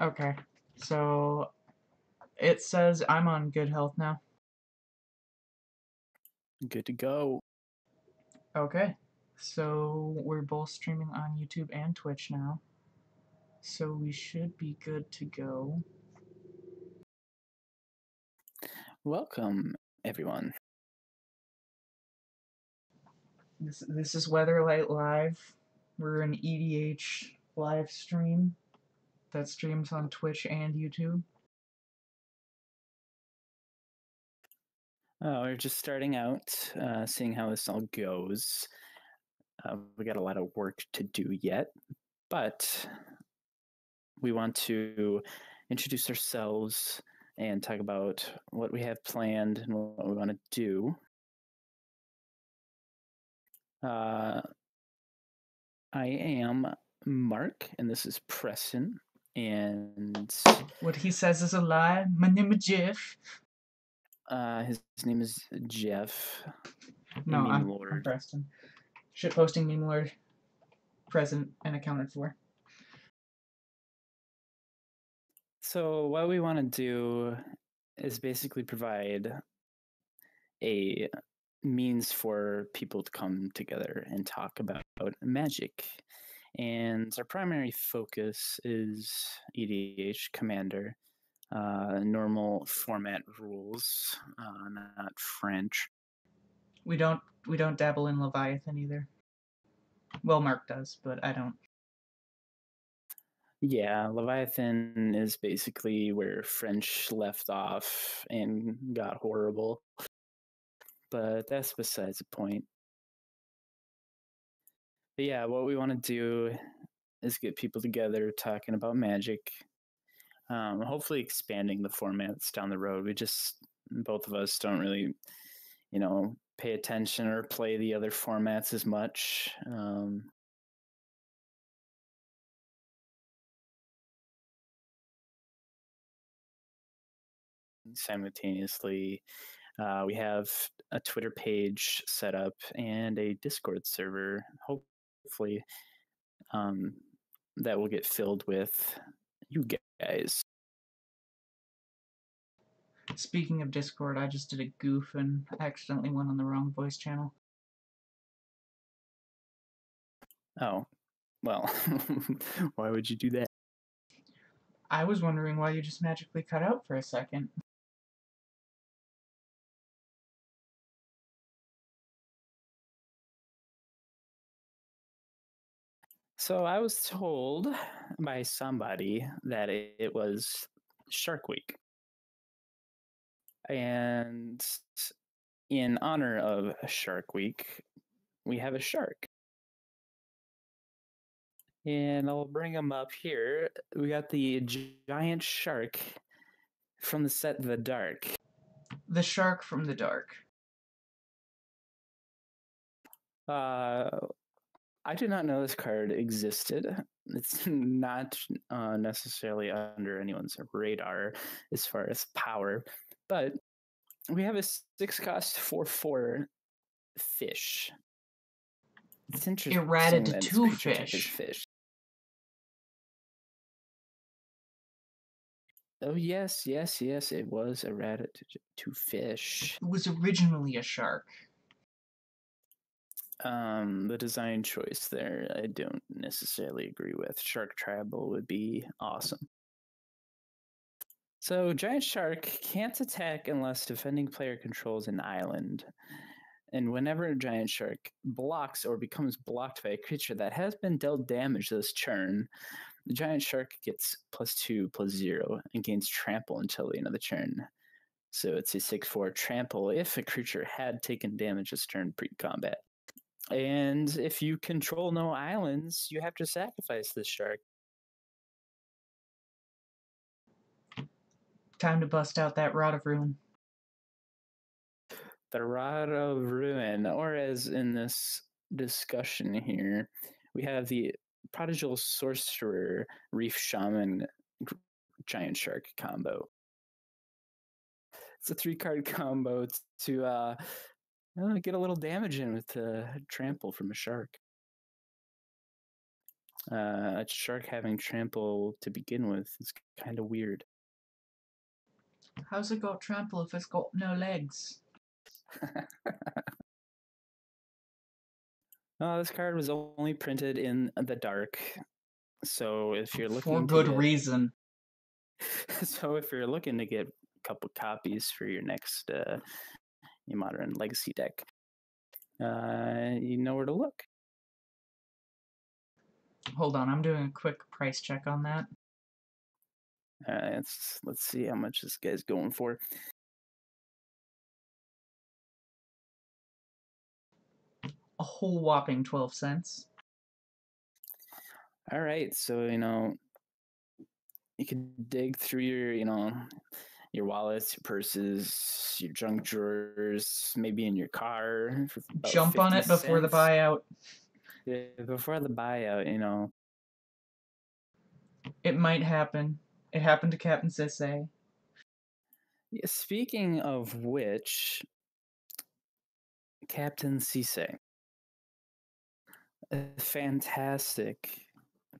Okay, so it says I'm on good health now. Good to go. Okay, so we're both streaming on YouTube and Twitch now. So we should be good to go. Welcome, everyone. This is Weatherlight Live. We're an EDH live stream that streams on Twitch and YouTube. We're just starting out, seeing how this all goes. We got a lot of work to do yet, but we want to introduce ourselves and talk about what we have planned and what we want to do. I am Mark, and this is Preston. And what he says is a lie. My name is Jeff. His name is Jeff. No, I'm Preston. Shitposting meme lord. Present and accounted for. So what we want to do is basically provide a means for people to come together and talk about magic. And our primary focus is EDH Commander, normal format rules, not French. We don't dabble in Leviathan either. Well, Mark does, but I don't. Yeah, Leviathan is basically where French left off and got horrible. But that's besides the point. But yeah, what we want to do is get people together talking about magic. Hopefully expanding the formats down the road. We just, both of us don't really, pay attention or play the other formats as much. Simultaneously, we have a Twitter page set up and a Discord server, hopefully, that will get filled with you guys. Speaking of Discord, I just did a goof and accidentally went on the wrong voice channel. Oh, well, why would you do that? I was wondering why you just magically cut out for a second. So I was told by somebody that it was Shark Week. And in honor of Shark Week, we have a shark. And I'll bring him up here. We got the giant shark from the set The Dark. The shark from the dark. I did not know this card existed. It's not necessarily under anyone's radar as far as power, but we have a 6-cost 4/4 fish. It's interesting. Errated that two its creature type is fish. fish. Oh yes, it was errated to fish. It was originally a shark. The design choice there, I don't necessarily agree with. Shark Tribal would be awesome. So, Giant Shark can't attack unless defending player controls an island. And whenever a Giant Shark blocks or becomes blocked by a creature that has been dealt damage this turn, the Giant Shark gets +2/+0 and gains trample until the end of the turn. So it's a 6/4 trample if a creature had taken damage this turn pre-combat. And if you control no islands, you have to sacrifice this shark. Time to bust out that Rod of Ruin. The Rod of Ruin, or as in this discussion here, we have the Prodigal Sorcerer Reef Shaman Giant Shark combo. It's a 3-card combo to get a little damage in with trample from a shark. A shark having trample to begin with is kind of weird. How's it got trample if it's got no legs? This card was only printed in the dark, so if you're For looking good to get, reason. so if you're looking to get a couple copies for your next your Modern Legacy deck, you know where to look. Hold on, I'm doing a quick price check on that. Let's see how much this guy's going for. A whole whopping 12 cents. All right, so you can dig through your wallets, your purses, your junk drawers, maybe in your car for about Jump on 50 it before the cents. buyout. Yeah, before the buyout. It might happen. It happened to Captain Sisse. Yeah, speaking of which, Captain Cisse, a fantastic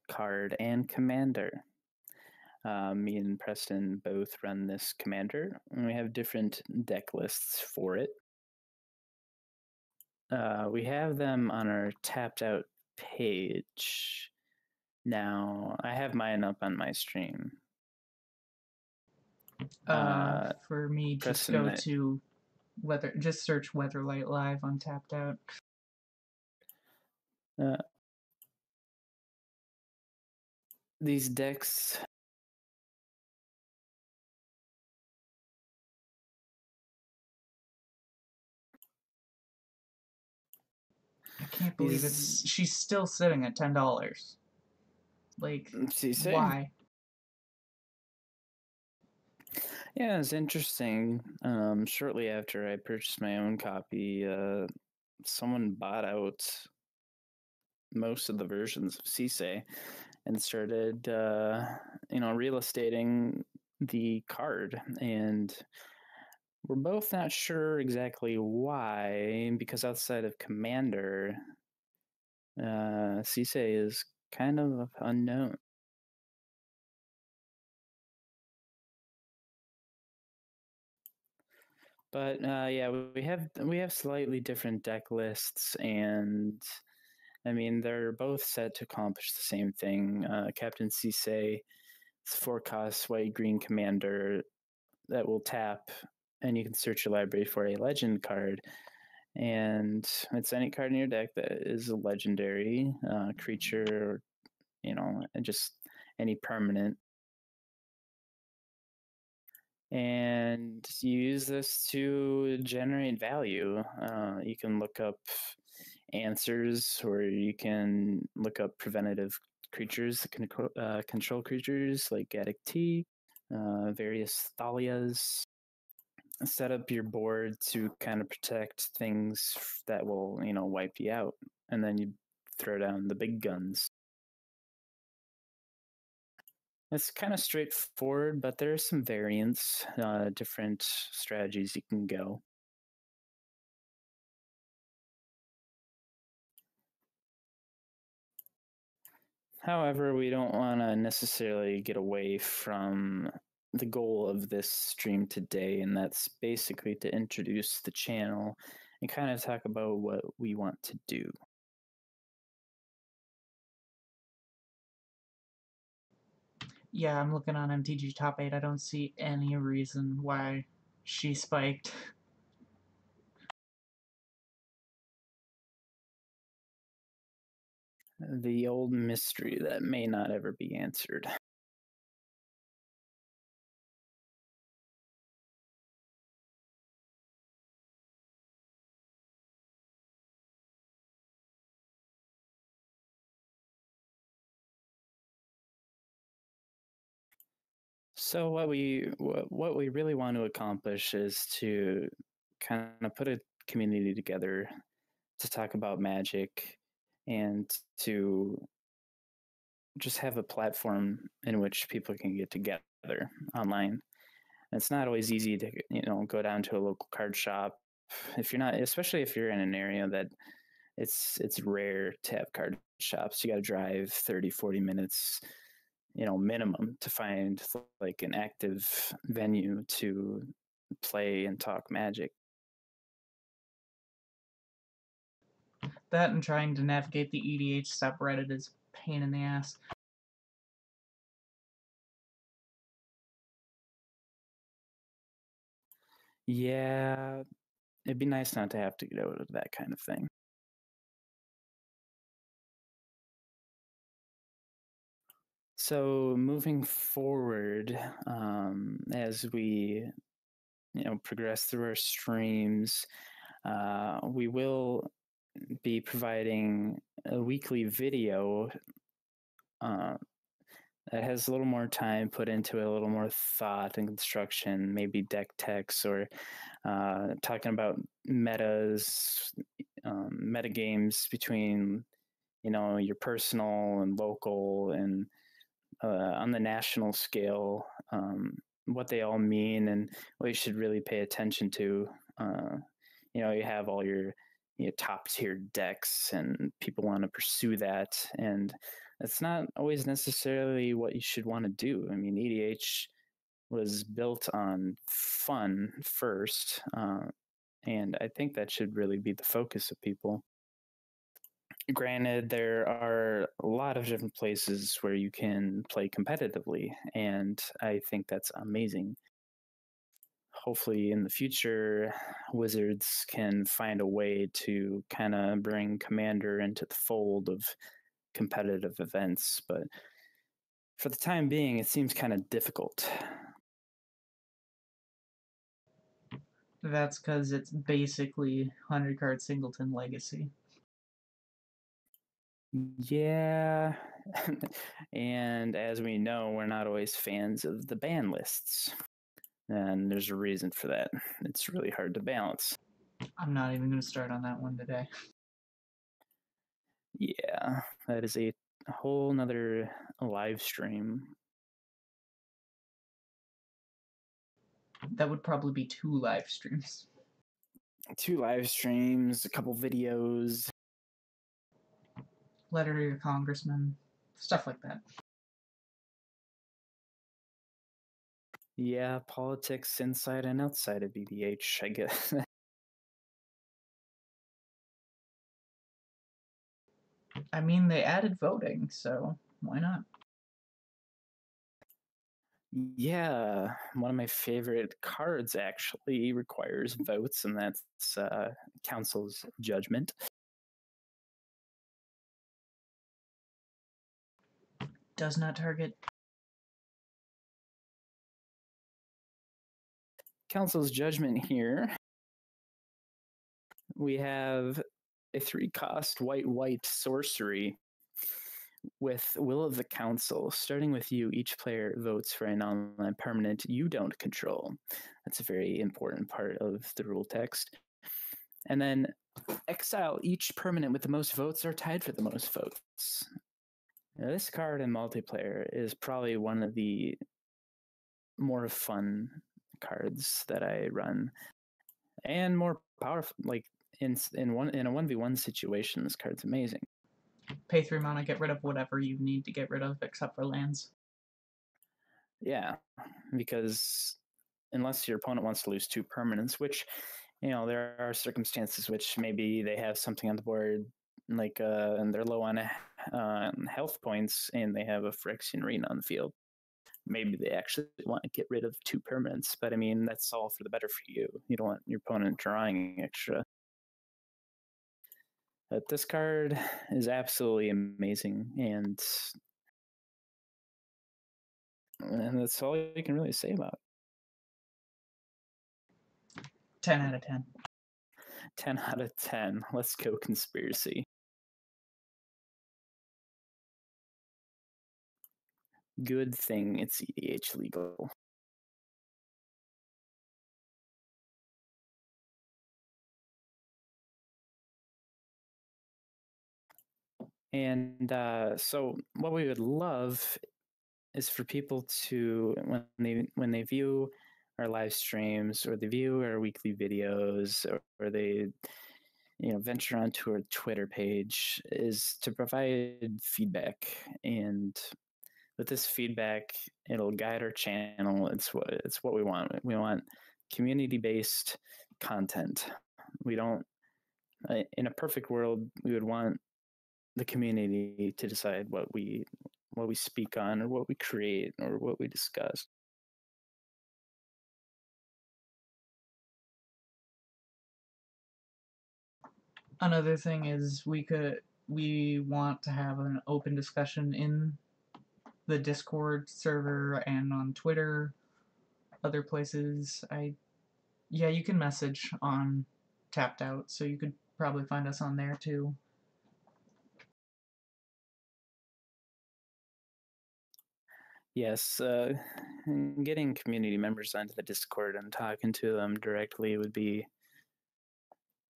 card and commander. Me and Preston both run this commander, and we have different deck lists for it. We have them on our tapped out page. Now, I have mine up on my stream. For me, just Preston, go to just search Weatherlight Live on Tapped Out. These decks. I can't believe she's still sitting at $10. Like, why? Yeah, it's interesting. Shortly after I purchased my own copy, someone bought out most of the versions of Cisse and started, real estating the card. And we're both not sure exactly why, because outside of Commander, Cisse is kind of unknown. But yeah, we have slightly different deck lists, and I mean they're both set to accomplish the same thing. Captain Cisse, it's 4-cost white green commander that will tap, and you can search your library for a legend card, and it's any card in your deck that is a legendary creature, or just any permanent. And you use this to generate value. You can look up answers, or you can look up preventative creatures that can control creatures like Gaddock T, various Thalias. Set up your board to kind of protect things that will, wipe you out, and then you throw down the big guns. It's kind of straightforward, but there are some variants, different strategies you can go. However, we don't want to necessarily get away from the goal of this stream today, and that's basically to introduce the channel and kind of talk about what we want to do. Yeah, I'm looking on MTG Top 8. I don't see any reason why she spiked. The old mystery that may not ever be answered. So what we really want to accomplish is to kind of put a community together to talk about Magic and to just have a platform in which people can get together online. And it's not always easy to go down to a local card shop if you're not, especially if you're in an area that it's rare to have card shops. You got to drive 30, 40 minutes, minimum to find like an active venue to play and talk Magic. That and trying to navigate the EDH subreddit is a pain in the ass. Yeah, it'd be nice not to have to go to that kind of thing. So moving forward, as we progress through our streams, we will be providing a weekly video that has a little more time put into it, a little more thought and construction, maybe deck techs or talking about metas, meta games between your personal and local and on the national scale, what they all mean and what you should really pay attention to. You have all your top tier decks and people want to pursue that, and that's not always necessarily what you should want to do. I mean, EDH was built on fun first, and I think that should really be the focus of people. Granted, there are a lot of different places where you can play competitively, and I think that's amazing. Hopefully, in the future, Wizards can find a way to kind of bring Commander into the fold of competitive events, but for the time being, it seems kind of difficult. That's because it's basically 100 card singleton legacy. Yeah, and as we know, we're not always fans of the ban lists, and there's a reason for that. It's really hard to balance. I'm not even going to start on that one today. Yeah, that is a whole nother live stream. That would probably be 2 live streams. 2 live streams, a couple videos. Letter to your congressman, stuff like that. Yeah, politics inside and outside of EDH, I guess. I mean, they added voting, so why not? Yeah, one of my favorite cards actually requires votes, and that's Council's Judgment. Does not target. Council's Judgment here. We have a 3-cost white sorcery with Will of the Council. Starting with you, each player votes for an online permanent you don't control. That's a very important part of the rule text. And then exile each permanent with the most votes or tied for the most votes. Now, this card in multiplayer is probably one of the more fun cards that I run, and more powerful. Like in a 1v1 situation, this card's amazing. Pay 3 mana, get rid of whatever you need to get rid of, except for lands. Yeah, because unless your opponent wants to lose 2 permanents, which, there are circumstances which maybe they have something on the board, like and they're low on health points, and they have a Phyrexian Arena on the field. Maybe they actually want to get rid of 2 permanents, but I mean, that's all for the better for you. You don't want your opponent drawing extra. But this card is absolutely amazing, and that's all you can really say about it. 10 out of 10. 10 out of 10. Let's go, Conspiracy. Good thing it's EDH legal. And so what we would love is for people to, when they view our live streams or they view our weekly videos, or they venture onto our Twitter page is to provide feedback. And with this feedback, it'll guide our channel. It's what we want. We want community-based content. We don't in a perfect world, we would want the community to decide what we speak on or what we create or what we discuss. Another thing is we want to have an open discussion in the Discord server and on Twitter, other places. Yeah, you can message on Tapped Out, so you could probably find us on there too. Yes, getting community members onto the Discord and talking to them directly would be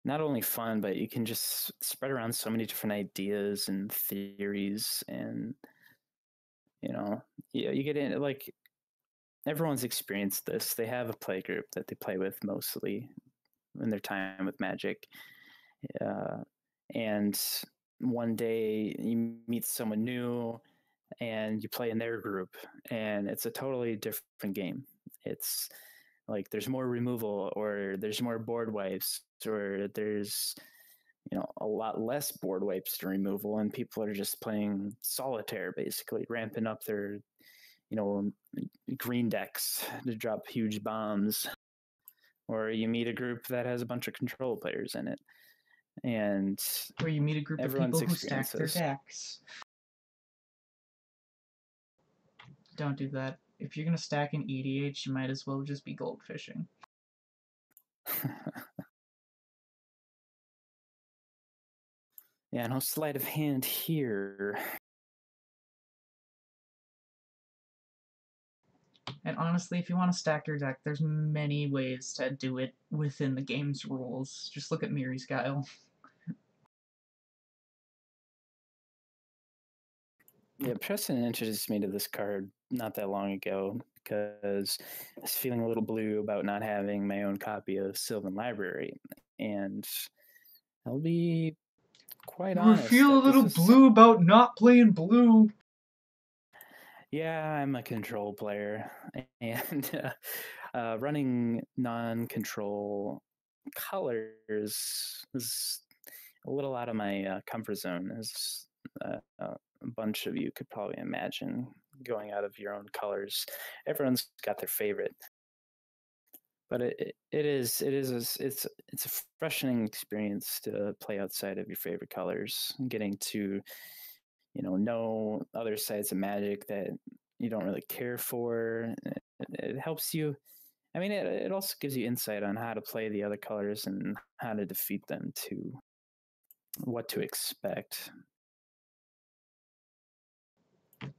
not only fun, but you can just spread around so many different ideas and theories, and you get in like everyone's experienced this. They have a play group that they play with mostly in their time with Magic, and one day you meet someone new and you play in their group, and it's a totally different game. It's like there's more removal, or there's more board wipes, or there's a lot less board wipes to removal, and people are just playing solitaire, basically ramping up their green decks to drop huge bombs. Or you meet a group that has a bunch of control players in it, and Or you meet a group of people who stack their decks. Don't do that. If you're gonna stack an EDH, you might as well just be goldfishing. Yeah, no sleight of hand here. And honestly, if you want to stack your deck, there's many ways to do it within the game's rules. Just look at Miri's Guile. Yeah, Preston introduced me to this card not that long ago because I was feeling a little blue about not having my own copy of Sylvan Library. And I'll be quite honest. Feel a little blue about not playing blue. Yeah, I'm a control player, and running non-control colors is a little out of my comfort zone, as a bunch of you could probably imagine. Going out of your own colors, everyone's got their favorite, but it's a freshening experience to play outside of your favorite colors, getting to know other sides of Magic that you don't really care for. It helps you. I mean, it also gives you insight on how to play the other colors and how to defeat them, to what to expect.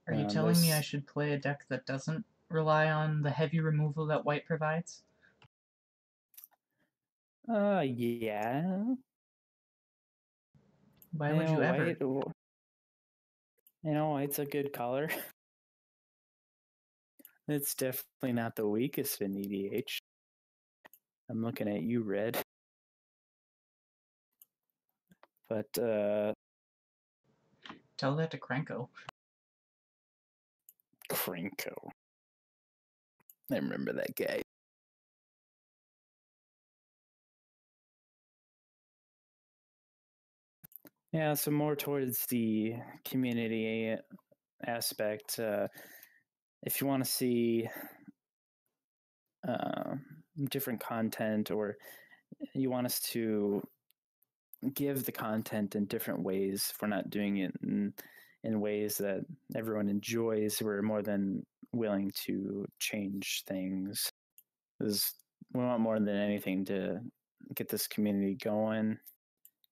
Are you telling me I should play a deck that doesn't rely on the heavy removal that white provides? Yeah. Why would you ever? White's a good color. It's definitely not the weakest in EDH. I'm looking at you, Red. But tell that to Krenko. Krenko. I remember that guy. Yeah, so more towards the community aspect. If you want to see different content, or you want us to give the content in different ways, if we're not doing it in ways that everyone enjoys, we're more than willing to change things. Because we want more than anything to get this community going,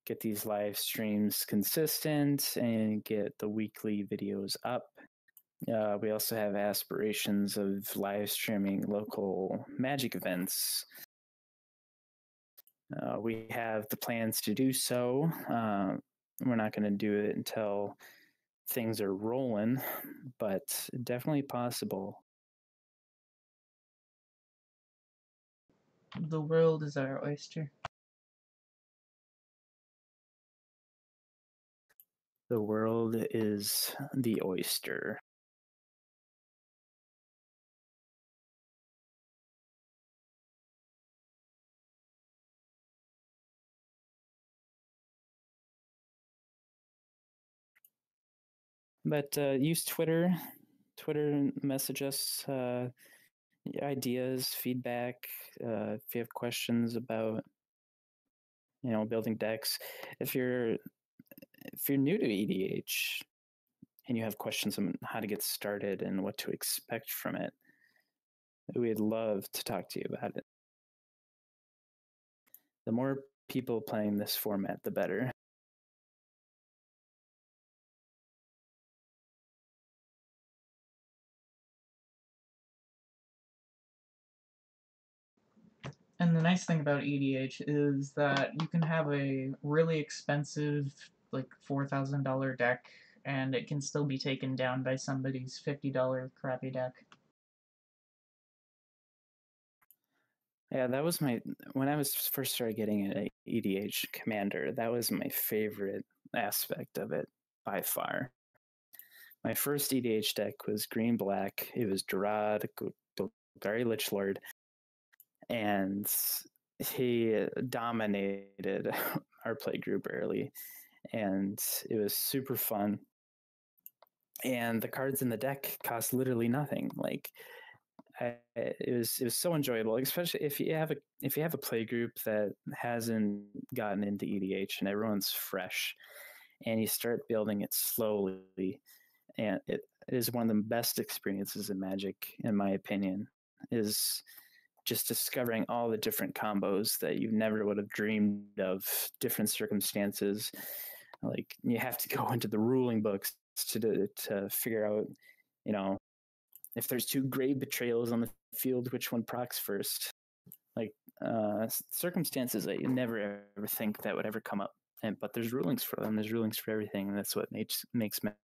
get these live streams consistent, and get the weekly videos up. We also have aspirations of live streaming local Magic events. We have the plans to do so. We're not going to do it until things are rolling, but definitely possible. The world is our oyster. The world is the oyster. But use Twitter. Twitter, message us ideas, feedback. If you have questions about building decks, if you're new to EDH and you have questions on how to get started and what to expect from it, we'd love to talk to you about it. The more people playing this format, the better. And the nice thing about EDH is that you can have a really expensive, like $4,000 deck, and it can still be taken down by somebody's $50 crappy deck. Yeah, that was when I was first started getting an EDH Commander, that was my favorite aspect of it by far. My first EDH deck was green-black. It was Durad, Golgari Lichlord, and he dominated our play group early, and it was super fun. And the cards in the deck cost literally nothing. Like, it was so enjoyable, especially if you have a play group that hasn't gotten into EDH and everyone's fresh, and you start building it slowly, and it is one of the best experiences in Magic, in my opinion, is just discovering all the different combos that you never would have dreamed of, different circumstances. Like, you have to go into the ruling books to figure out, if there's two grave betrayals on the field, which one procs first. Like, circumstances that you never ever think that would ever come up. But there's rulings for them. There's rulings for everything, and that's what makes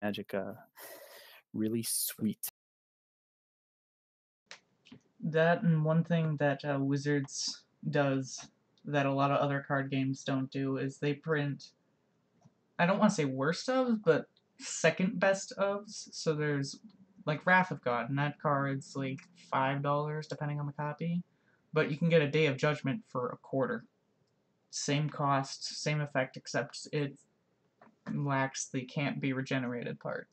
Magic really sweet. That, and one thing that Wizards does that a lot of other card games don't do is they print, I don't want to say worst ofs, but second best ofs. So there's like Wrath of God, and that card's like $5 depending on the copy, but you can get a Day of Judgment for a quarter. Same cost, same effect, except it lacks the can't be regenerated part.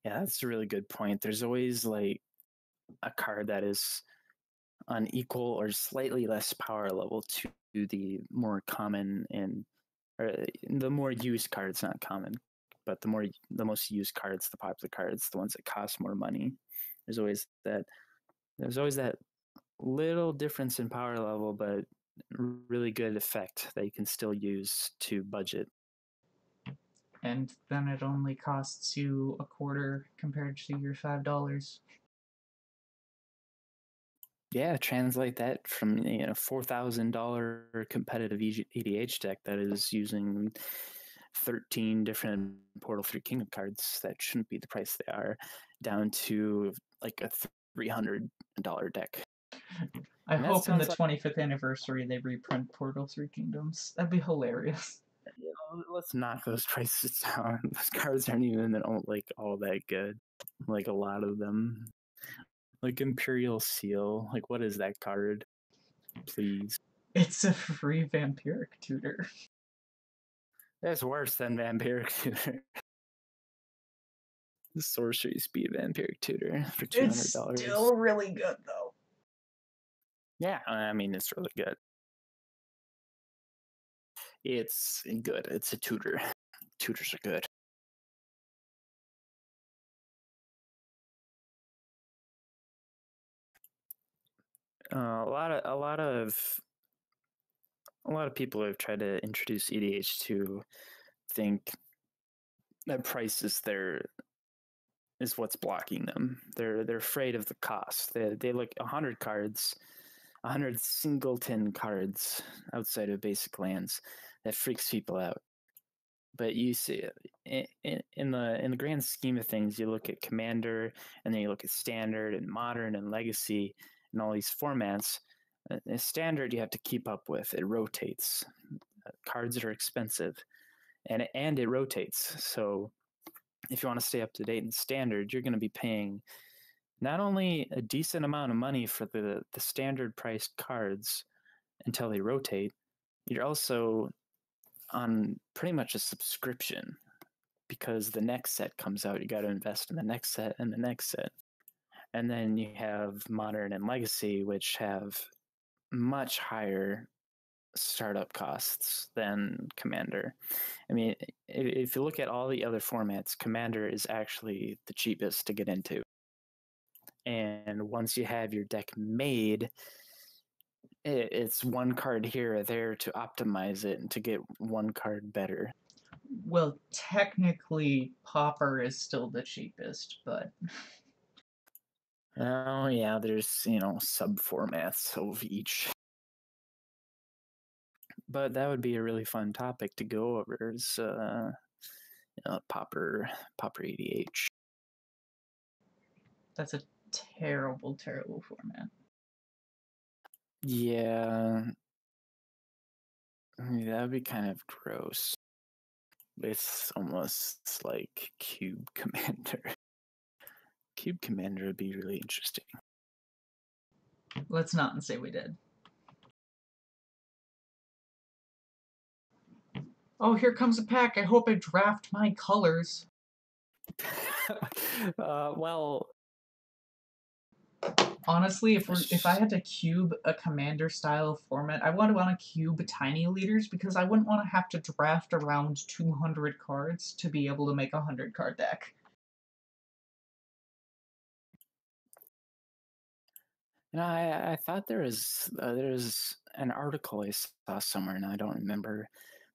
Yeah, that's a really good point. There's always like a card that is on equal or slightly less power level to the more common or the more used cards, not common, but the most used cards, the popular cards, the ones that cost more money. There's always that little difference in power level, but really good effect that you can still use to budget. And then it only costs you a quarter compared to your $5. Yeah, translate that from $4,000 competitive EDH deck that is using 13 different Portal 3 Kingdom cards that shouldn't be the price they are, down to like a $300 deck. I hope in the 25th anniversary they reprint Portal 3 Kingdoms. That'd be hilarious. Let's knock those prices down. Those cards aren't even like all that good. Like, a lot of them. Like Imperial Seal. Like, what is that card? Please. It's a free Vampiric Tutor. That's worse than Vampiric Tutor. The Sorcery Speed Vampiric Tutor for $200. It's still really good, though. Yeah, I mean, it's really good. It's good. It's a tutor. Tutors are good. A lot of people have tried to introduce EDH to think that price is what's blocking them. They're afraid of the cost. They look 100 cards, 100 singleton cards outside of basic lands. That freaks people out. But you see, in the grand scheme of things, you look at Commander, and then you look at Standard and Modern and Legacy and all these formats. Standard, you have to keep up with. It rotates. Cards are expensive. and it rotates. So if you want to stay up to date in standard, you're going to be paying not only a decent amount of money for the standard priced cards until they rotate, you're also on pretty much a subscription, because the next set comes out, you got to invest in the next set and the next set. And then you have Modern and Legacy, which have much higher startup costs than Commander. I mean, if you look at all the other formats, Commander is actually the cheapest to get into. And once you have your deck made, it's one card here or there to optimize it and to get one card better. Well, technically, Pauper is still the cheapest, but oh yeah, there's sub formats of each. But that would be a really fun topic to go over. Is Pauper EDH. That's a terrible, terrible format. Yeah, that would be kind of gross. It's almost like Cube Commander. Cube Commander would be really interesting. Let's not say we did. Oh, here comes a pack. I hope I draft my colors. Well, honestly, if I had to cube a Commander style format, I would want to cube tiny leaders, because I wouldn't want to have to draft around 200 cards to be able to make a 100 card deck. I thought there was an article I saw somewhere, and I don't remember,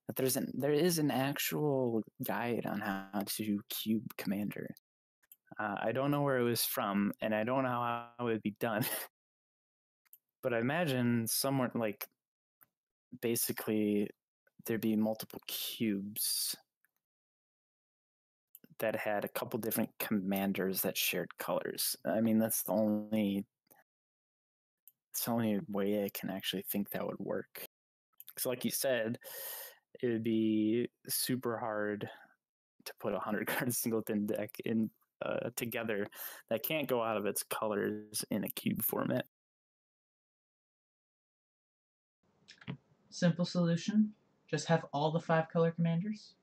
that there is an actual guide on how to cube Commander. I don't know where it was from, and I don't know how it would be done. But I imagine somewhere, like, basically there'd be multiple cubes that had a couple different commanders that shared colors. I mean, that's the only way I can actually think that would work. Because like you said, it would be super hard to put a 100-card singleton deck in together that can't go out of its colors in a cube format. Simple solution. Just have all the 5-color commanders.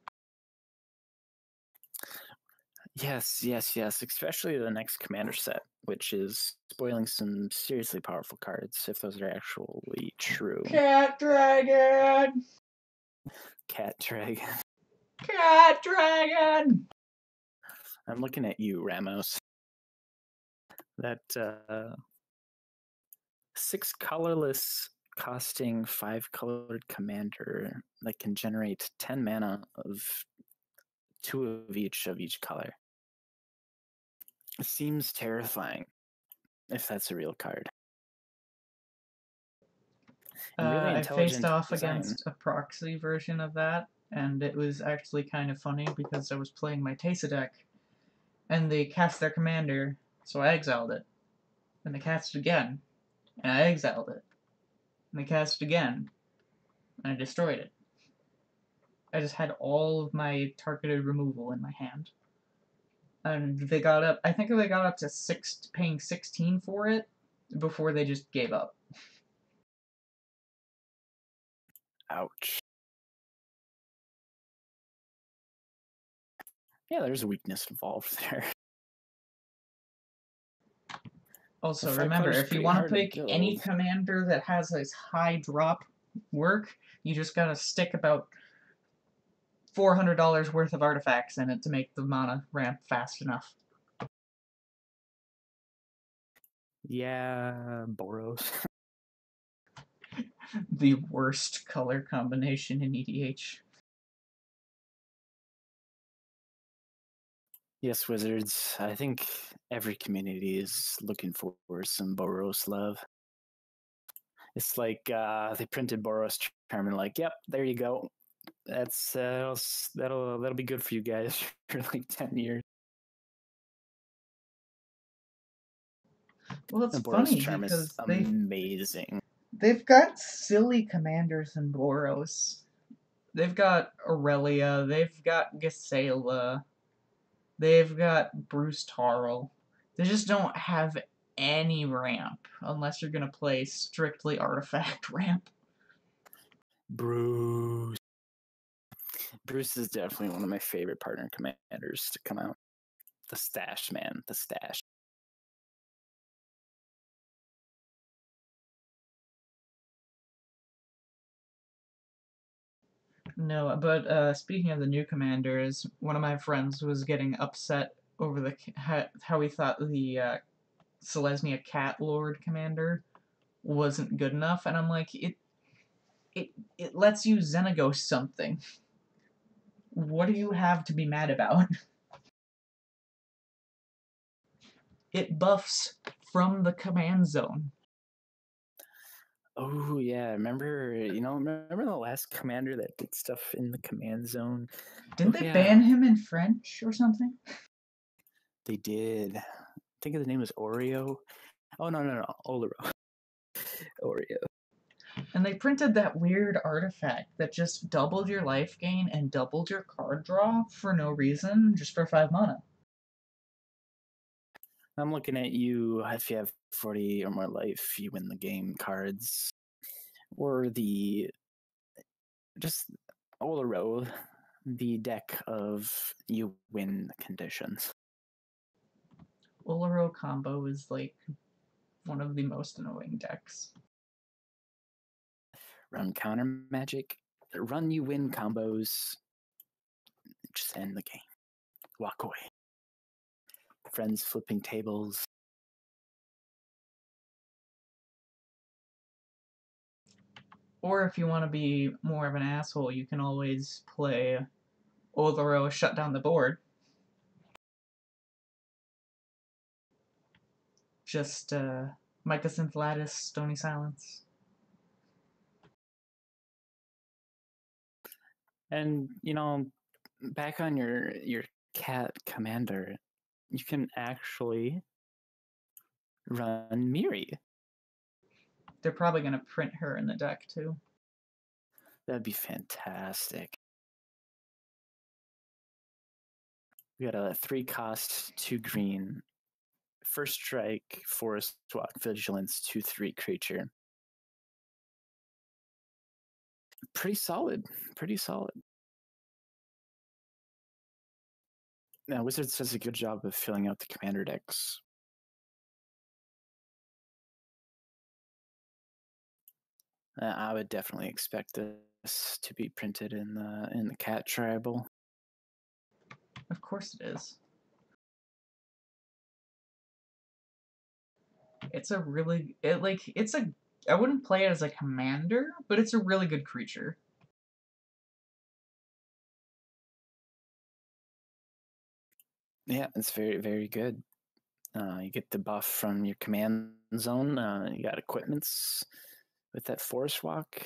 Yes. Especially the next commander set, which is spoiling some seriously powerful cards, if those are actually true. Cat Dragon! Cat Dragon. Cat Dragon! I'm looking at you, Ramos. That 6 colorless costing 5 colored commander that can generate 10 mana of 2 of each color. It seems terrifying if that's a real card. Really I faced off design. against a proxy version of that, and it was actually kind of funny because I was playing my Tesa deck, and they cast their commander, so I exiled it. And they cast it again, and I exiled it. And they cast it again, and I destroyed it. I just had all of my targeted removal in my hand. And they got up, I think they got up to paying 16 for it before they just gave up. Ouch. Yeah, there's a weakness involved there. Also, remember, if you want to pick any commander that has this high drop work, you just gotta stick about $400 worth of artifacts in it to make the mana ramp fast enough. Yeah, Boros. The worst color combination in EDH. Yes, Wizards. I think every community is looking for some Boros love. It's like they printed Boros Charm and like, yep, there you go. That's that'll be good for you guys for like 10 years. Well, it's funny Charm because is amazing. They've got silly commanders in Boros. They've got Aurelia, they've got Gisela, they've got Bruce Tarl. They just don't have any ramp unless you're gonna play strictly artifact ramp. Bruce. Bruce is definitely one of my favorite partner commanders to come out. The stash, man. The stash. No, but speaking of the new commanders, one of my friends was getting upset over how he thought the Selesnya Cat Lord commander wasn't good enough, and I'm like, it lets you Xenaghost something. What do you have to be mad about? It buffs from the command zone. Oh yeah, remember the last commander that did stuff in the command zone? Didn't they ban him in French or something? They did. I think his name was Oreo. Oh no, Olero. Oreo. And they printed that weird artifact that just doubled your life gain and doubled your card draw for no reason, just for 5 mana. I'm looking at you. If you have 40 or more life, you win the game cards. Or the just Olero, the deck of you win conditions. Olero combo is like one of the most annoying decks. Run counter magic, run you win combos, just end the game. Walk away. Friends flipping tables. Or if you want to be more of an asshole, you can always play Olero shut down the board. Just Mycosynth Lattice, Stony Silence. And back on your cat commander, you can actually run Miri. They're probably going to print her in the deck too. That'd be fantastic. We got a 3-cost, 2 green, first strike, forest walk, vigilance, 2/3 creature. Pretty solid. Pretty solid. Now, Wizards does a good job of filling out the commander decks. I would definitely expect this to be printed in the cat tribal. Of course it is. It's a really I wouldn't play it as a commander, but it's a really good creature. Yeah, it's very, very good. You get the buff from your command zone. You got equipments with that forest walk.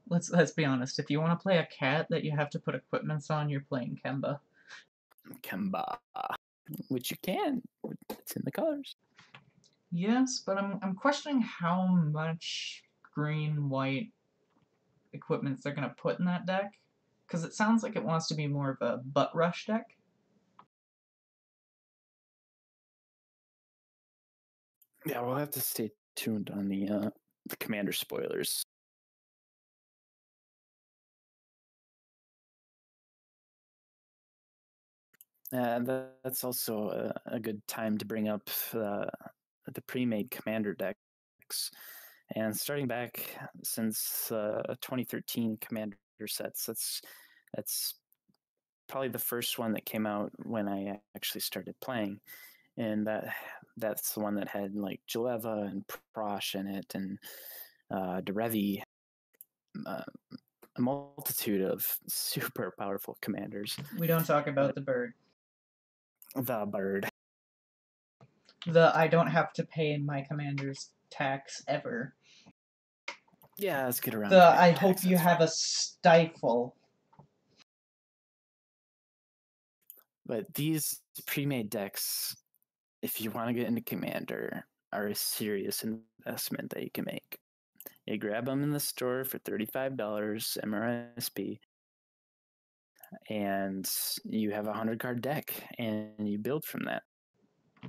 Let's be honest. If you want to play a cat that you have to put equipments on, you're playing Kemba. Kemba, which you can. It's in the colors. Yes, but I'm questioning how much green white equipments they're gonna put in that deck, because it sounds like it wants to be more of a butt rush deck. Yeah, we'll have to stay tuned on the commander spoilers. That's also a good time to bring up the pre-made commander decks. And starting back since 2013 commander sets, that's probably the first one that came out when I actually started playing, and that's the one that had like Jaleva and Prosh in it, and Derevi, a multitude of super powerful commanders. We don't talk about the bird. The bird. The I don't have to pay my commander's tax ever. Yeah, let's get around. The I hope you have a stifle. But these pre-made decks, if you want to get into commander, are a serious investment that you can make. You grab them in the store for $35 MRSP, and you have a 100-card deck, and you build from that.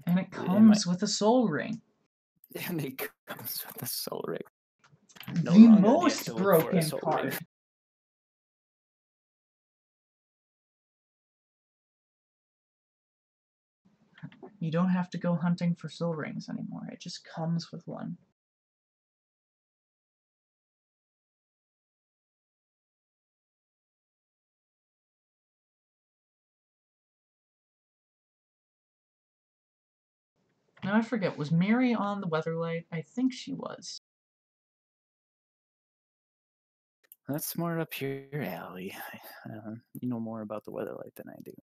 And it comes with a soul ring. And it comes with a soul ring. No the most broken card. Ring. You don't have to go hunting for soul rings anymore. It just comes with one. Now I forget, was Mary on the Weatherlight? I think she was. That's more up your alley. You know more about the Weatherlight than I do.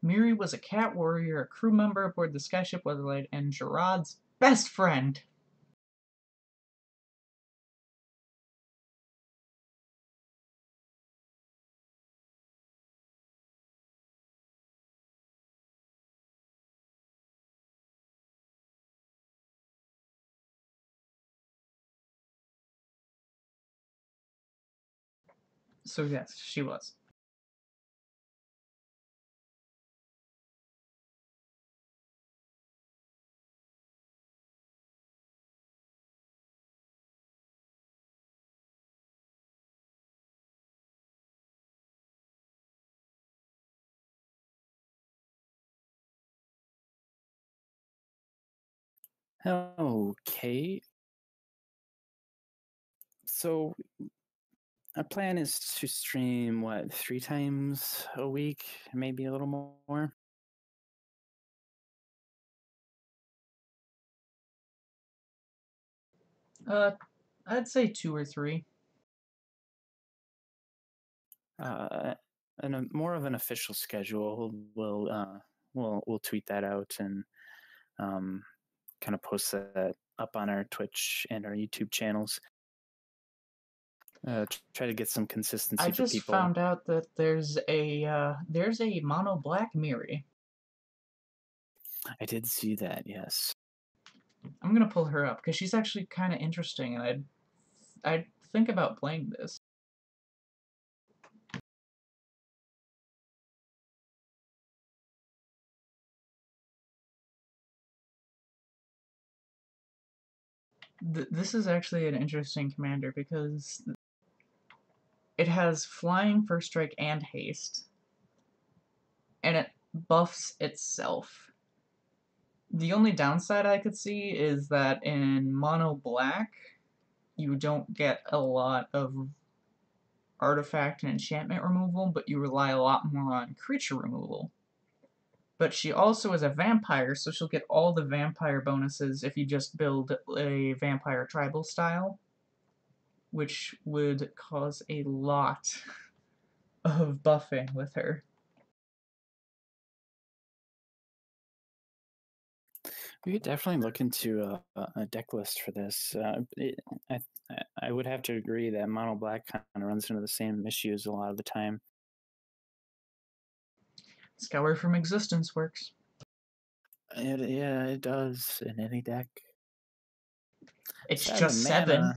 Miri was a cat warrior, a crew member aboard the skyship Weatherlight, and Gerard's best friend. So yes, she was. Okay. So our plan is to stream, what, 3 times a week? Maybe a little more? I'd say 2 or 3. And more of an official schedule. We'll tweet that out and kind of post that up on our Twitch and our YouTube channels. Try to get some consistency for people. I just found out that there's a mono black Miri. I did see that, yes. I'm gonna pull her up because she's actually kind of interesting, and I'd think about playing this. This is actually an interesting commander because it has flying, first strike, and haste, and it buffs itself. The only downside I could see is that in mono black, you don't get a lot of artifact and enchantment removal, but you rely a lot more on creature removal. But she also is a vampire, so she'll get all the vampire bonuses if you just build a vampire tribal style, which would cause a lot of buffing with her. We could definitely look into a deck list for this. I would have to agree that mono black kind of runs into the same issues a lot of the time. Scour from Existence works. Yeah, it does in any deck. It's just 7.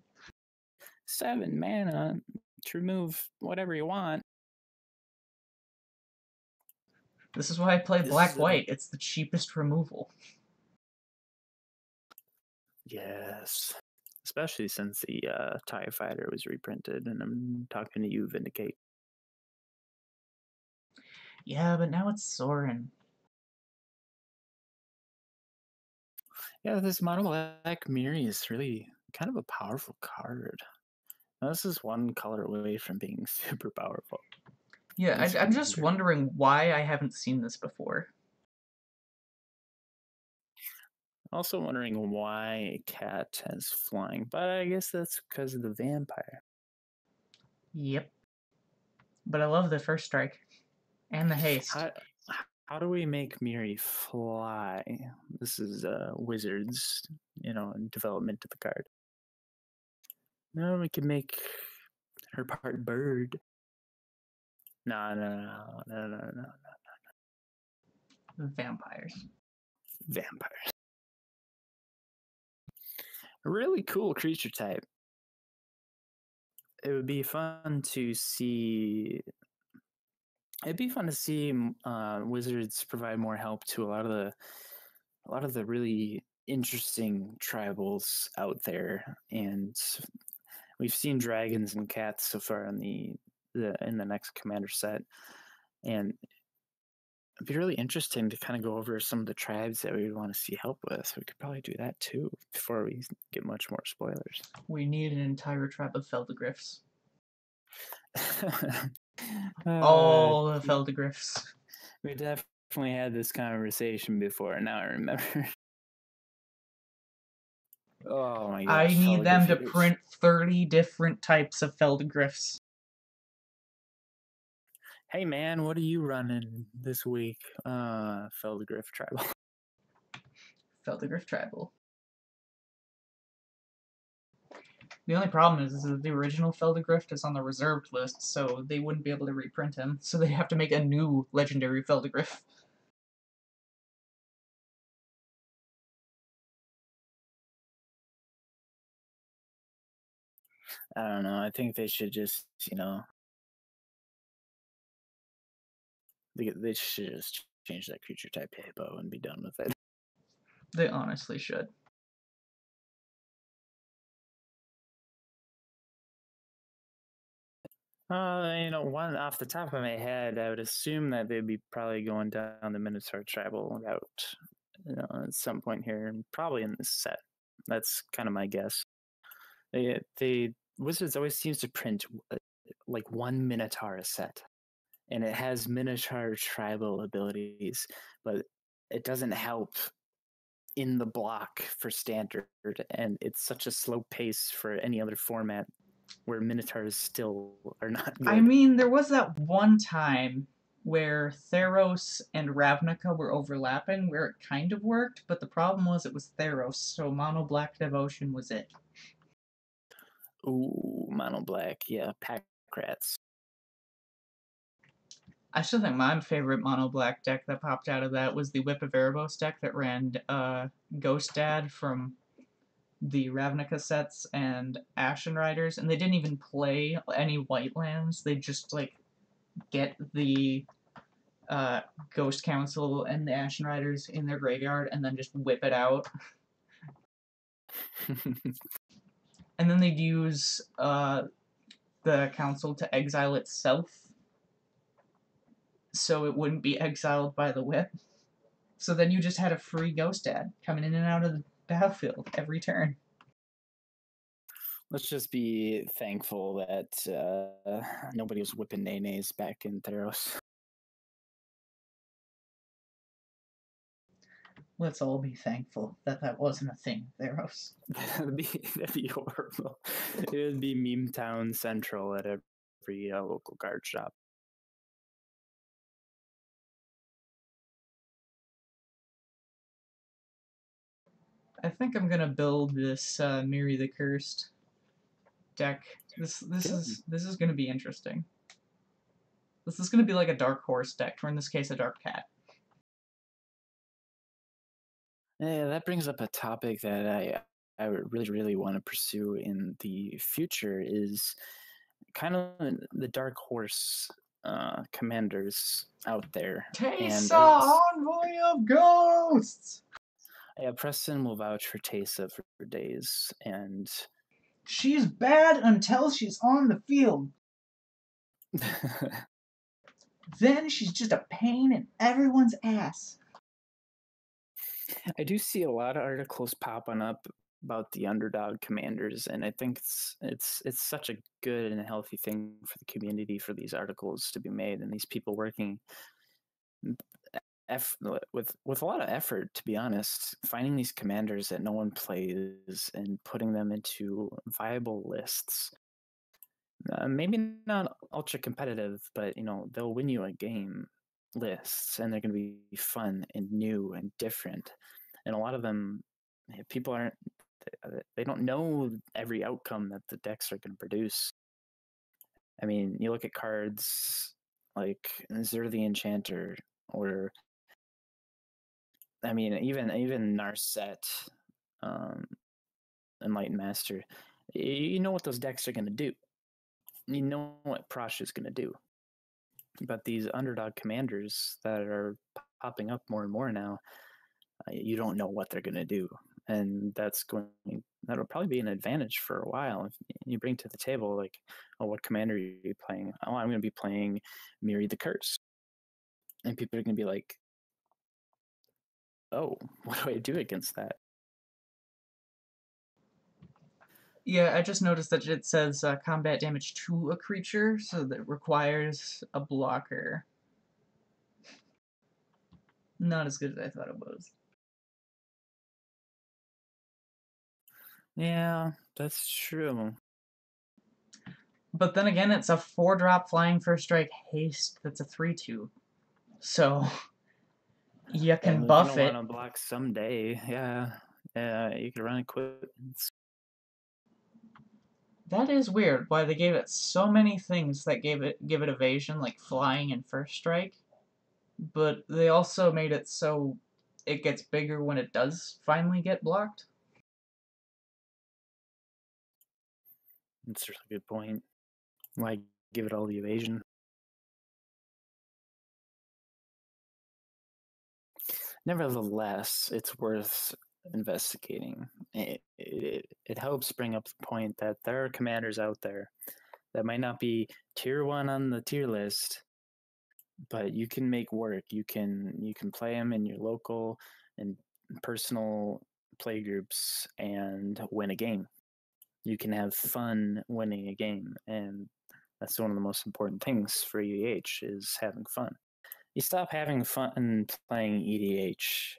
7 mana to remove whatever you want. This is why I play black-white. It's the cheapest removal. Yes. Especially since the TIE Fighter was reprinted, and I'm talking to you, Vindicate. Yeah, but now it's Soren. Yeah, this mono black Miri is really kind of a powerful card. Now, this is one color away from being super powerful. Yeah, I'm just wondering why I haven't seen this before. Also wondering why a cat has flying, but I guess that's because of the vampire. Yep. But I love the first strike. And the haste. How do we make Miri fly? This is Wizards, development of the card. No, we can make her part bird. No, no, no, no, no, no, no. Vampires. Vampires. A really cool creature type. It would be fun to see. It'd be fun to see wizards provide more help to a lot of the really interesting tribals out there, and we've seen dragons and cats so far in the next commander set, and it'd be really interesting to kind of go over some of the tribes that we would want to see help with. We could probably do that too before we get much more spoilers. We need an entire tribe of Feldegriffs. uh, All the Feldegriffs. we definitely had this conversation before. Now I remember. Oh my gosh! I need them to Feldegriff. print 30 different types of Feldegriffs. Hey man, what are you running this week? Feldegriff Tribal. Feldegriff Tribal. The only problem is that the original Feldegriff is on the reserved list, so they wouldn't be able to reprint him. So they have to make a new legendary Feldegriff. I don't know. I think they should just, they should just change that creature type to hippo and be done with it. They honestly should. One off the top of my head, I would assume that they'd be probably going down the Minotaur tribal route, at some point here, and probably in this set. That's kind of my guess. They Wizards always seems to print like one Minotaur a set, and it has Minotaur tribal abilities, but it doesn't help in the block for standard, and it's such a slow pace for any other format where Minotaurs still are not good. I mean, there was that one time where Theros and Ravnica were overlapping where it kind of worked, but the problem was it was Theros, so Mono Black Devotion was it. Ooh, Mono Black, yeah, Pack Rats. I still think my favorite Mono Black deck that popped out of that was the Whip of Erebos deck that ran Ghost Dad from the Ravnica sets and Ashen Riders, and they didn't even play any white lands. They just get the Ghost Council and the Ashen Riders in their graveyard and then just whip it out. And then they'd use the council to exile itself so it wouldn't be exiled by the whip. So then you just had a free Ghost Dad coming in and out of the battlefield every turn. Let's just be thankful that nobody was whipping nays back in Theros. Let's all be thankful that that wasn't a thing, Theros. that'd be horrible. It would be Meme Town Central at every local card shop. I think I'm gonna build this Miri the Cursed deck. This is gonna be interesting. This is gonna be like a dark horse deck, or in this case, a dark cat. Yeah, that brings up a topic that I really, really want to pursue in the future is kind of the dark horse commanders out there. Teysa, Envoy of Ghosts! Yeah, Preston will vouch for Teysa for days, and she's bad until she's on the field. Then she's just a pain in everyone's ass. I do see a lot of articles popping up about the underdog commanders, and I think it's such a good and healthy thing for the community for these articles to be made and these people working with a lot of effort, to be honest, finding these commanders that no one plays and putting them into viable lists. Maybe not ultra competitive, but they'll win you a game lists, and they're going to be fun and new and different. And a lot of them, people aren't they don't know every outcome that the decks are going to produce. I mean, you look at cards like Zero the Enchanter, or I mean, even Narset, um, Enlightened Master. You know what those decks are going to do. You know what Prosh is going to do. But these underdog commanders that are popping up more and more now, you don't know what they're going to do, and that'll probably be an advantage for a while. If you bring to the table like, oh, what commander are you playing? Oh, I'm going to be playing Miri the Curse, and people are going to be like, oh, what do I do against that? Yeah, I just noticed that it says combat damage to a creature, so that requires a blocker. Not as good as I thought it was. Yeah, that's true. But then again, it's a 4-drop flying first strike haste that's a 3/2. So you can And you're buff gonna it. want to block someday. Yeah, you can run equipment. That is weird. Why they gave it so many things that give it evasion, like flying and first strike, but they also made it so it gets bigger when it does finally get blocked. That's a really good point. Why give it all the evasion? Nevertheless, it's worth investigating. It helps bring up the point that there are commanders out there that might not be tier 1 on the tier list, but you can make work. You can play them in your local and personal play groups and win a game. You can have fun winning a game, and that's one of the most important things for EDH is having fun. You stop having fun playing EDH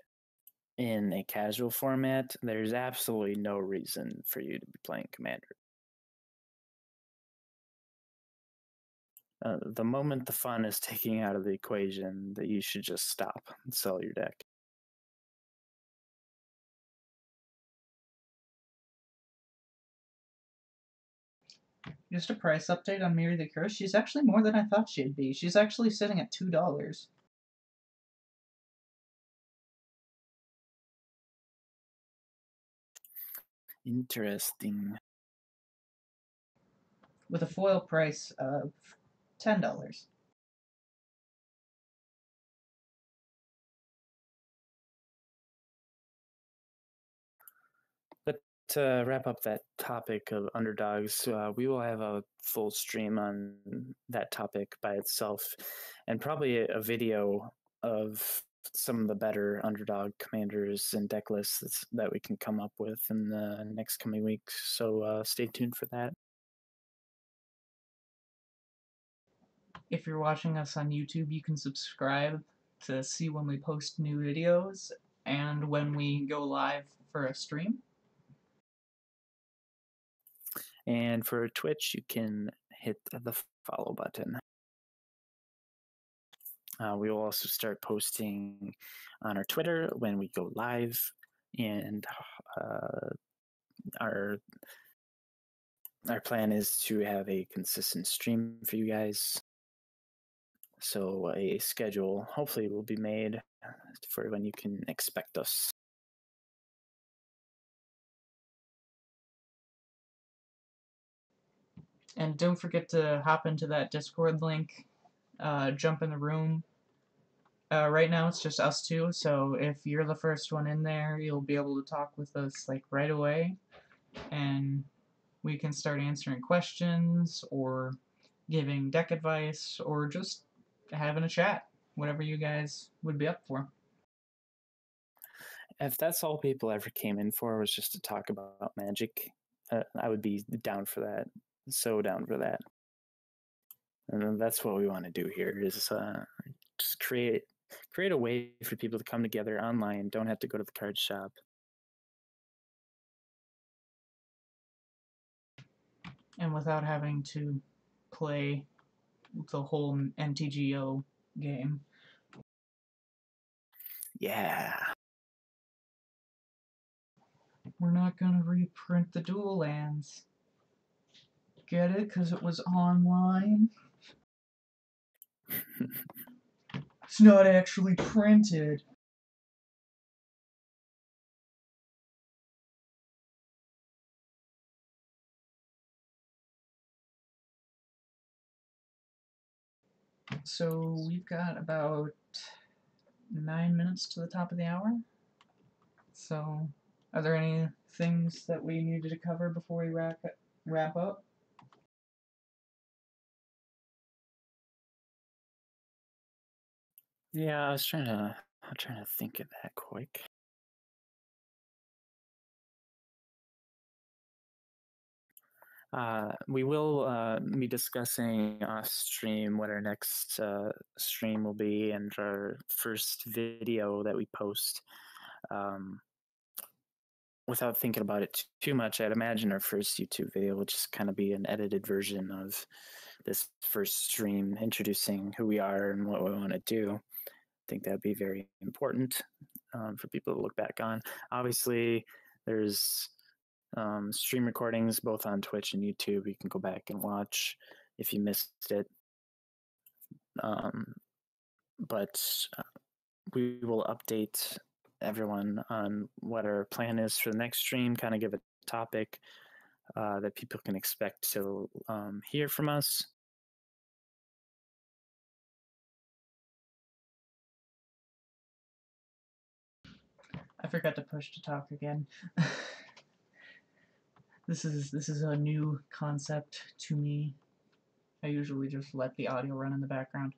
in a casual format, there's absolutely no reason for you to be playing Commander. The moment the fun is taken out of the equation, that you should just stop and sell your deck. Just a price update on Miri the Curse. She's actually more than I thought she'd be. She's actually sitting at $2. Interesting. With a foil price of $10. But to wrap up that topic of underdogs, we will have a full stream on that topic by itself, and probably a video of some of the better underdog commanders and deck lists that we can come up with in the next coming weeks. So stay tuned for that. If you're watching us on YouTube, you can subscribe to see when we post new videos and when we go live for a stream. And for Twitch, you can hit the follow button. We will also start posting on our Twitter when we go live, and our plan is to have a consistent stream for you guys. So a schedule hopefully will be made for when you can expect us. And don't forget to hop into that Discord link, jump in the room. Right now it's just us two, so if you're the first one in there, you'll be able to talk with us like right away, and we can start answering questions or giving deck advice or just having a chat, whatever you guys would be up for. If that's all people ever came in for was just to talk about Magic, I would be down for that. So down for that. And that's what we want to do here is just create a way for people to come together online, don't have to go to the card shop. And without having to play the whole MTGO game. Yeah. We're not gonna reprint the dual lands. Get it? Because it was online? It's not actually printed. So we've got about 9 minutes to the top of the hour. So, are there any things that we needed to cover before we wrap up? Yeah, I'm trying to think of that quick. We will be discussing off stream what our next stream will be and our first video that we post. Without thinking about it too much, I'd imagine our first YouTube video will just kind of be an edited version of this first stream, introducing who we are and what we want to do. I think that'd be very important for people to look back on. Obviously, there's stream recordings both on Twitch and YouTube. You can go back and watch if you missed it. But we will update everyone on what our plan is for the next stream, kind of give a topic that people can expect to hear from us. I forgot to push to talk again. This is a new concept to me. I usually just let the audio run in the background.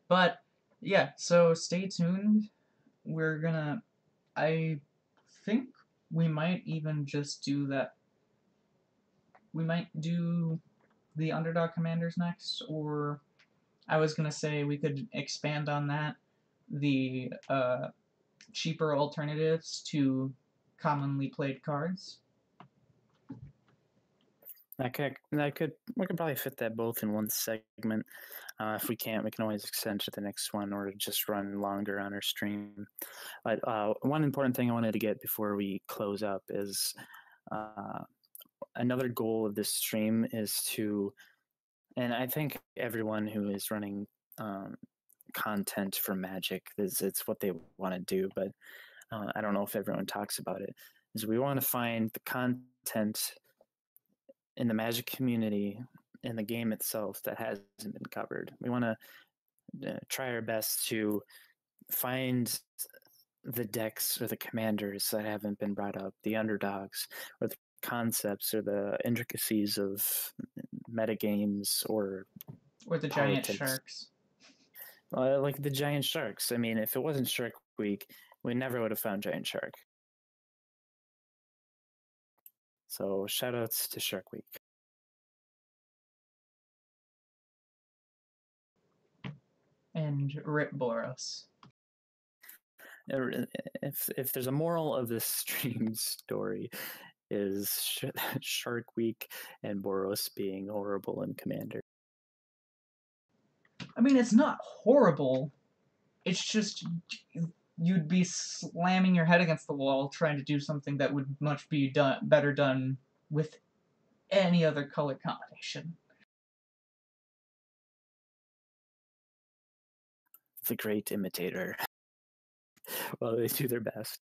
But yeah, so stay tuned. We're gonna, I think we might even just do that. We might do the underdog commanders next, or I was gonna say we could expand on that, the cheaper alternatives to commonly played cards. We could probably fit that both in one segment. If we can't, we can always extend to the next one or just run longer on our stream. But one important thing I wanted to get before we close up is another goal of this stream is to, and I think everyone who is running content for Magic, it's what they want to do, but I don't know if everyone talks about it, is we want to find the content in the Magic community, in the game itself, that hasn't been covered. We want to try our best to find the decks or the commanders that haven't been brought up, the underdogs, or the concepts or the intricacies of metagames or the politics. giant sharks. Like the giant sharks. I mean, if it wasn't Shark Week, we never would have found Giant Shark. So shout outs to Shark Week. And Rip Boros. If there's a moral of this stream story, is Shark Week and Boros being horrible in Commander. I mean, it's not horrible. It's just you'd be slamming your head against the wall trying to do something that would much be better done with any other color combination. The great imitator. Well, they do their best.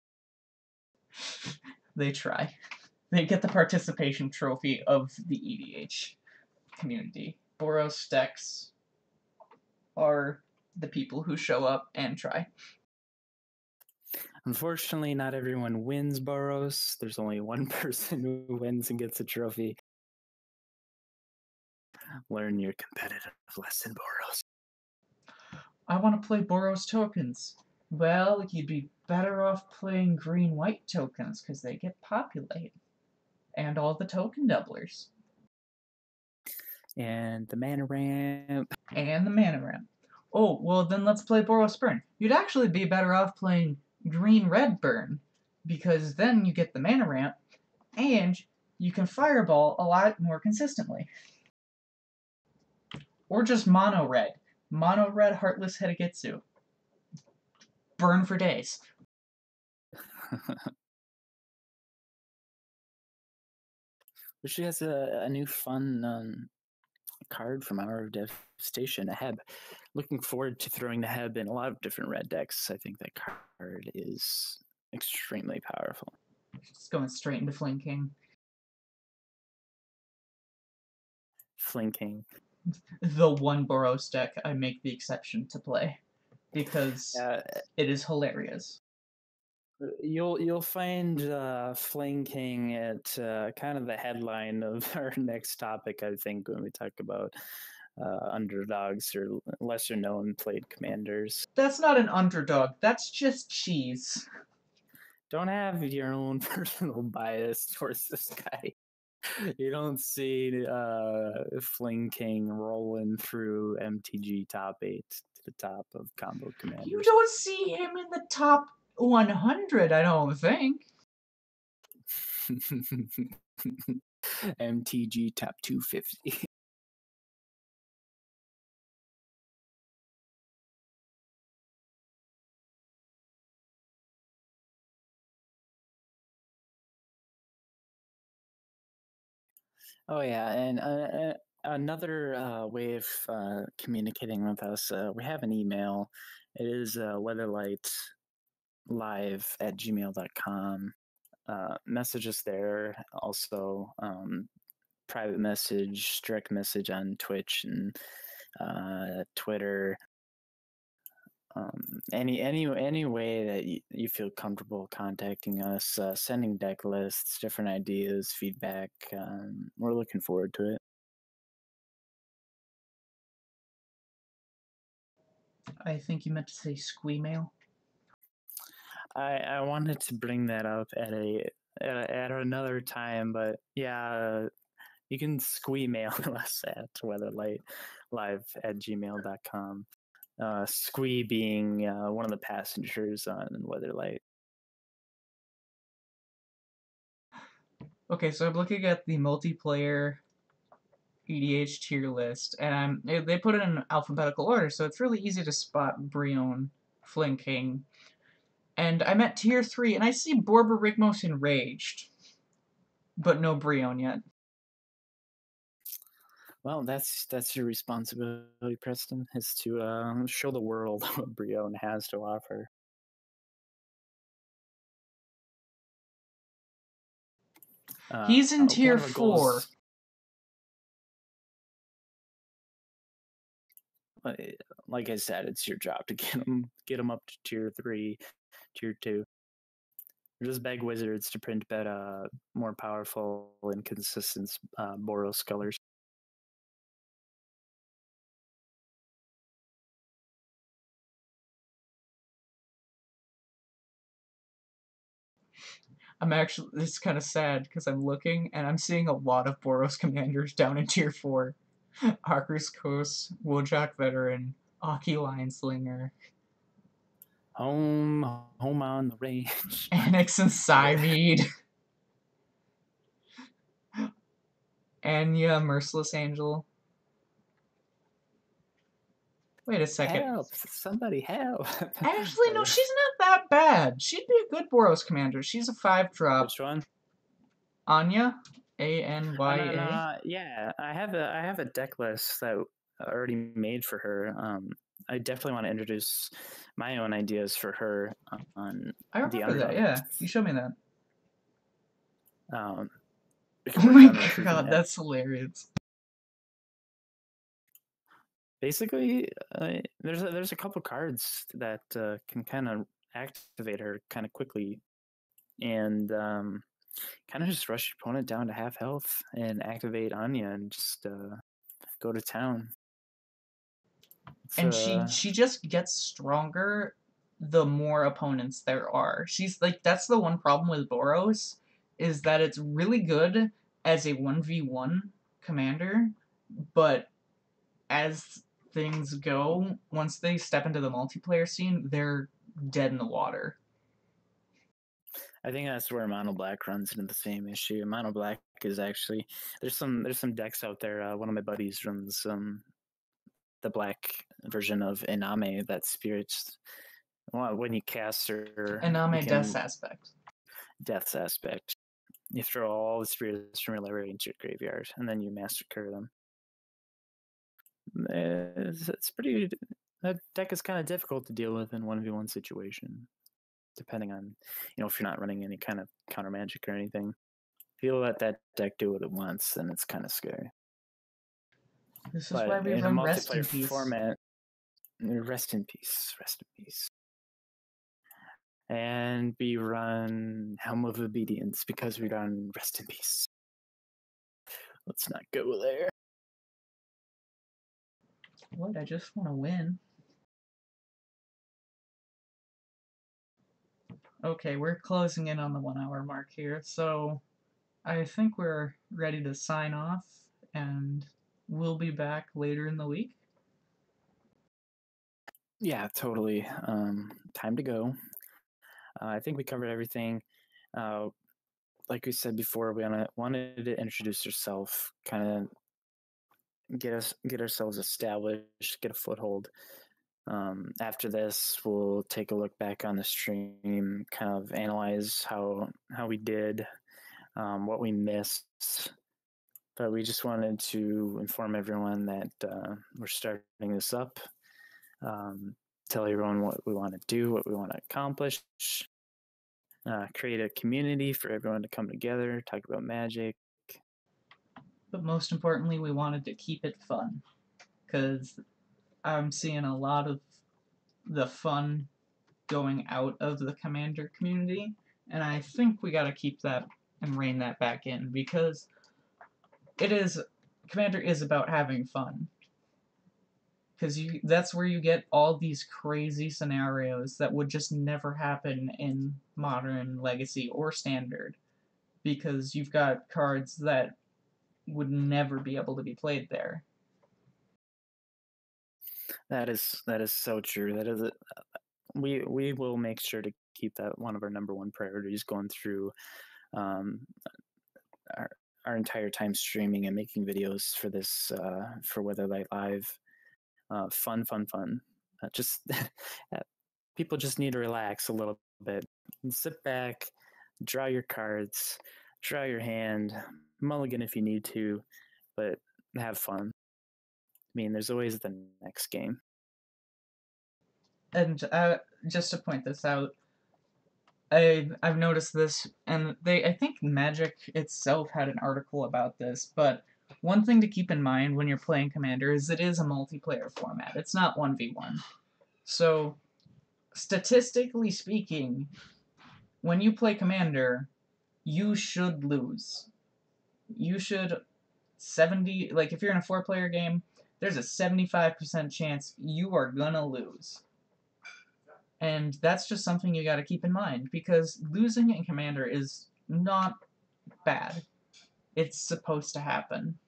They try. They get the participation trophy of the EDH community. Boros decks are the people who show up and try. Unfortunately, not everyone wins Boros. There's only one person who wins and gets a trophy. Learn your competitive lesson, Boros. I want to play Boros tokens. Well, you'd be better off playing green-white tokens because they get populated. And all the token doublers. And the mana ramp. And the mana ramp. Oh, well then let's play Boros Burn. You'd actually be better off playing green-red burn, because then you get the mana ramp, and you can fireball a lot more consistently. Or just mono-red. Mono-red Heartless Hedagetsu. Burn for days. She has a new fun card from our devastation, a Heb. Looking forward to throwing the Heb in a lot of different red decks. I think that card is extremely powerful. Just going straight into flanking. Flanking. The one Boros deck I make the exception to play because it is hilarious. You'll find flanking at kind of the headline of our next topic, I think, when we talk about underdogs or lesser known played commanders. That's not an underdog. That's just cheese. Don't have your own personal bias towards this guy. You don't see Fling King rolling through MTG top 8 to the top of combo commanders. You don't see him in the top 100, I don't think. MTG top 250. Oh yeah, and another way of communicating with us, we have an email. It is weatherlightlive@gmail.com. Message us there. Also, private message, direct message on Twitch and Twitter. Any way that you feel comfortable contacting us, sending deck lists, different ideas, feedback. We're looking forward to it. I think you meant to say squeemail. I wanted to bring that up at another time, but yeah, you can squeemail us at weatherlightlive@gmail.com. Squee being one of the passengers on Weatherlight. Okay, so I'm looking at the multiplayer EDH tier list, and they put it in alphabetical order, so it's really easy to spot Brion flanking. And I'm at tier 3, and I see Borborygmos Enraged, but no Brion yet. Well, that's your responsibility, Preston, is to show the world what Brion has to offer. He's in tier 4. Like I said, it's your job to get him up to tier 3, tier 2. Just beg wizards to print better, more powerful and consistent Boros colors. This is kind of sad because I'm looking and I'm seeing a lot of Boros commanders down in tier 4. Arcus Coast, Wojak Veteran, Aki Lineslinger, Home on the range. Annex and Cymede, Anya, Merciless Angel. Wait a second. Help! Somebody help! Actually, no, she's not that bad. She'd be a good Boros commander. She's a 5-drop. Which one? Anya, Anya. No, yeah, I have a deck list that I already made for her. I definitely want to introduce my own ideas for her on I remember that. Yeah, you showed me that. Oh my god, that's hilarious. Basically, there's a couple cards that can kind of activate her kind of quickly, and kind of just rush your opponent down to half health and activate Anya and just go to town. And she just gets stronger the more opponents there are. She's like, that's the one problem with Boros, is that it's really good as a 1v1 commander, but as things go, once they step into the multiplayer scene, they're dead in the water. I think that's where Mono Black runs into the same issue. Mono Black is actually there's some decks out there. One of my buddies runs the black version of Iname that spirits. Well, when you cast her, Iname Death's Aspect. Death's Aspect. You throw all the spirits from your library into your graveyard, and then you massacre them. It's pretty. That deck is kind of difficult to deal with in 1v1 situation, depending on, if you're not running any kind of counter magic or anything. If you let that deck do what it wants, then it's kind of scary. This is why But we in a run Rest in multiplayer Peace. format, rest in peace, rest in peace. And we run Helm of Obedience because we run Rest in Peace. Let's not go there. What? I just want to win. Okay, we're closing in on the 1 hour mark here, so I think we're ready to sign off, and we'll be back later in the week. Yeah, totally. Time to go. I think we covered everything. Like we said before, we wanted to introduce ourselves, kind of get ourselves established, get a foothold. After this, we'll take a look back on the stream, kind of analyze how we did, what we missed. But we just wanted to inform everyone that we're starting this up. Tell everyone what we want to do, what we want to accomplish. Create a community for everyone to come together, talk about Magic. But most importantly, we wanted to keep it fun, because I'm seeing a lot of the fun going out of the Commander community, and I think we gotta keep that and rein that back in, because Commander is about having fun. Because that's where you get all these crazy scenarios that would just never happen in Modern, Legacy, or Standard, because you've got cards that would never be able to be played there. That is so true. That is we will make sure to keep that one of our number one priorities going through our entire time streaming and making videos for this for Weatherlight Live. Fun. Just people just need to relax a little bit and sit back, draw your cards, draw your hand, mulligan if you need to, but have fun. I mean, there's always the next game. And just to point this out, I've noticed this, and I think Magic itself had an article about this, but one thing to keep in mind when you're playing Commander is it is a multiplayer format. It's not 1v1. So, statistically speaking, when you play Commander, you should lose. You should 70, like if you're in a 4-player game, there's a 75% chance you are gonna lose. And that's just something you gotta keep in mind, because losing in Commander is not bad. It's supposed to happen.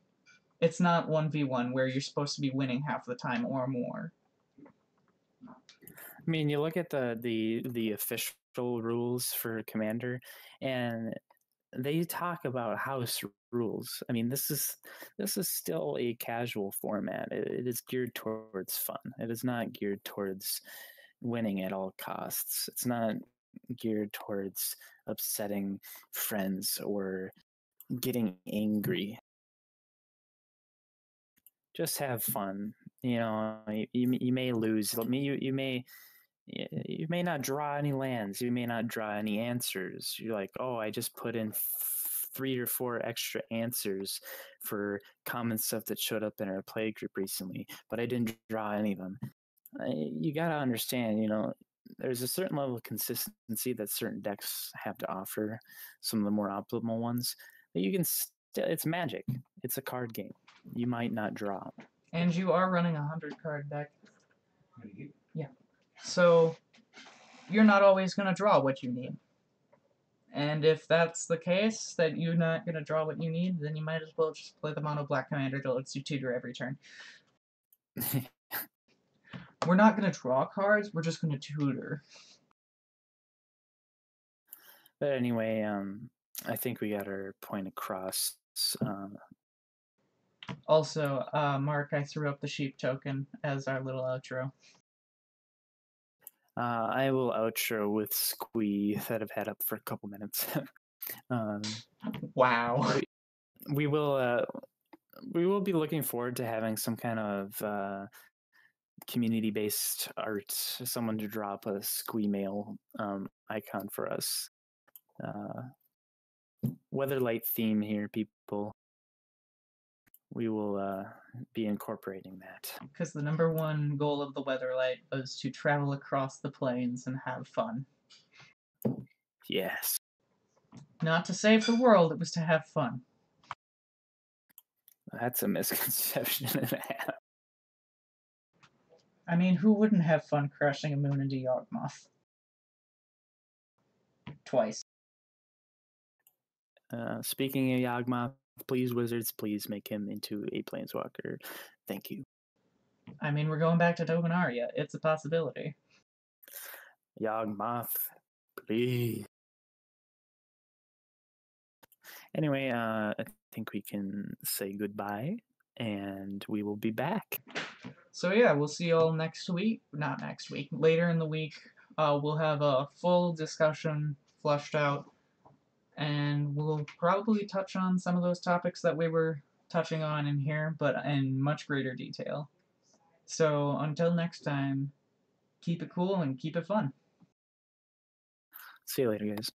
It's not 1v1 where you're supposed to be winning half the time or more. I mean, you look at the official rules for Commander, and they talk about house rules. I mean, this is still a casual format. It is geared towards fun. It is not geared towards winning at all costs. It's not geared towards upsetting friends or getting angry. Just have fun. You may lose. You may not draw any lands. You may not draw any answers. You're like, oh, I just put in 3 or 4 extra answers for common stuff that showed up in our play group recently, but I didn't draw any of them. You got to understand, there's a certain level of consistency that certain decks have to offer, some of the more optimal ones, but you can it's Magic. It's a card game. You might not draw. And you are running a 100-card deck. Yeah. So, you're not always going to draw what you need. And if that's the case, that you're not going to draw what you need, then you might as well just play the mono black commander that lets you tutor every turn. We're not going to draw cards, we're just going to tutor. But anyway, I think we got our point across. Also, Mark, I threw up the sheep token as our little outro. I will outro with Squee that I've had up for a couple minutes. Wow. We will be looking forward to having some kind of community-based art, someone to drop a squeemail icon for us. Weatherlight theme here, people. We will be incorporating that. Because the #1 goal of the Weatherlight was to travel across the plains and have fun. Yes. Not to save the world, it was to have fun. That's a misconception and a half. I mean, who wouldn't have fun crashing a moon into Yawgmoth? Twice. Speaking of Yawgmoth, please, wizards, please make him into a planeswalker. Thank you. I mean, we're going back to Dominaria. It's a possibility. Yawgmoth, please. Anyway, I think we can say goodbye, and we will be back. So yeah, we'll see you all next week. Not next week. Later in the week, we'll have a full discussion flushed out, and we'll probably touch on some of those topics that we were touching on in here, but in much greater detail. So until next time, keep it cool and keep it fun. See you later, guys.